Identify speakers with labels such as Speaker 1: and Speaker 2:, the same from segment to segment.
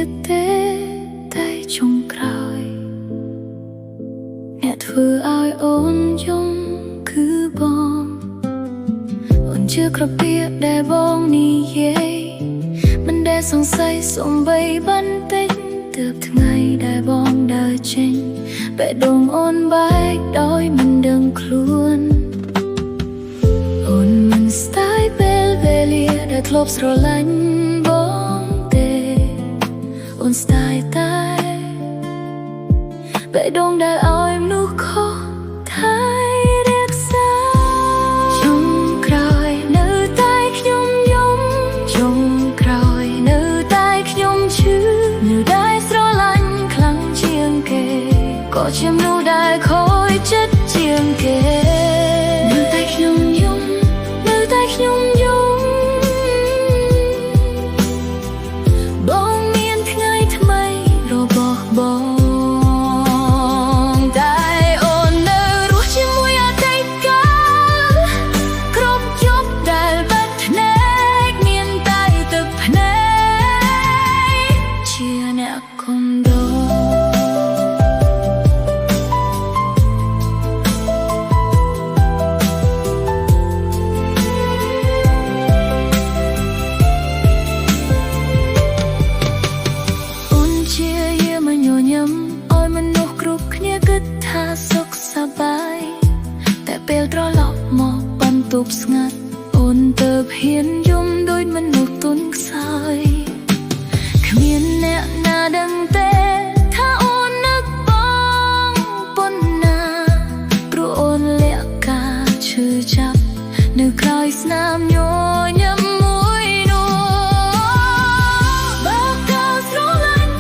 Speaker 1: ទៀតទេតែចុងក្រោយអ្នកធ្វើឲ្យអូនយំគឺបងអូនជឿគ្រប់ពាក្យដែលបងនិយាយមិនដែលសង្ស័យសូម្បីបន្តិចទើបថ្ងៃដែលបងដើរចេញបេះដូងអូនបែកដោយមិនដឹងខ្លួនអូនមិនស្ដាយពេលវេលាដែលធ្លាប់ស្រឡាញ់បងទេអូនស្ដាយតែបេះដូងដែលឲ្យមនុស្សខុសថែរក្សាចុងក្រោយនៅតែខ្ញុំយំចុងក្រោយនៅតែខ្ញុំឈឺនៅតែស្រឡាញ់ខ្លាំងជាងគេក៏ជាមនុស្សដែលខូចចិត្តជាងគេនៅតែខ្ញុំយំនៅតែខ្ញុំយំបងមានថ្ងៃថ្មីរបស់បងសុខសប្បាយតែពេលត្រឡប់មកបន្ទប់ស្ងាត់អូនទៅហ៊ានយំដូចមនុស្សទន់ខ្សោយគ្មានអ្នកណាដឹងទេថាអូននឹកបងប៉ុណ្ណាព្រោះអូនលាក់ការឈឺចាប់នៅក្រោយស្នាមញញឹមមួយនោះបើកៅស្រឡាញ់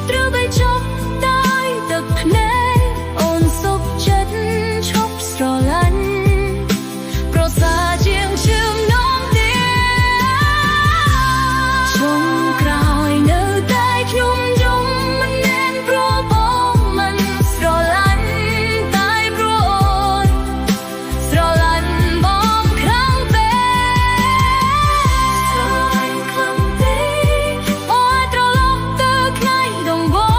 Speaker 1: ត្រូវបីចប់ដោយទឹកភ្នែកស្រឡាញ់ប្រសាជាងជឿមនងទៀតចុងក្រោយនៅតែខ្ញុំយំមិនមែនព្រោះបងមិនស្រឡាញ់តែព្រោះអូនស្រឡាញ់បងខ្លាំងពេកស្រឡាញ់ខ្លាំងពេកអូនត្រឡប់ទៅថ្ងៃដំបូ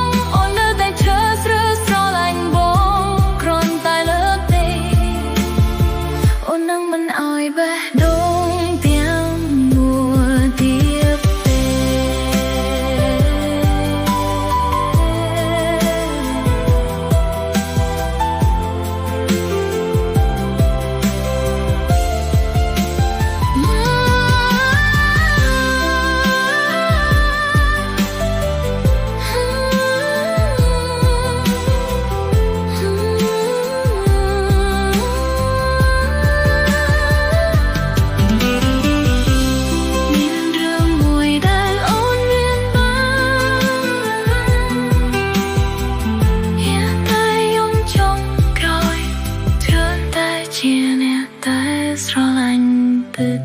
Speaker 1: ងអូននៅតែឈឺស្រើស្រឡាញ់បងគ្រាន់តែអូននឹងមិនអោយបេះដូងទាំងមួយទៀតទេជាអ្នកតែស្រឡាញ់ពិត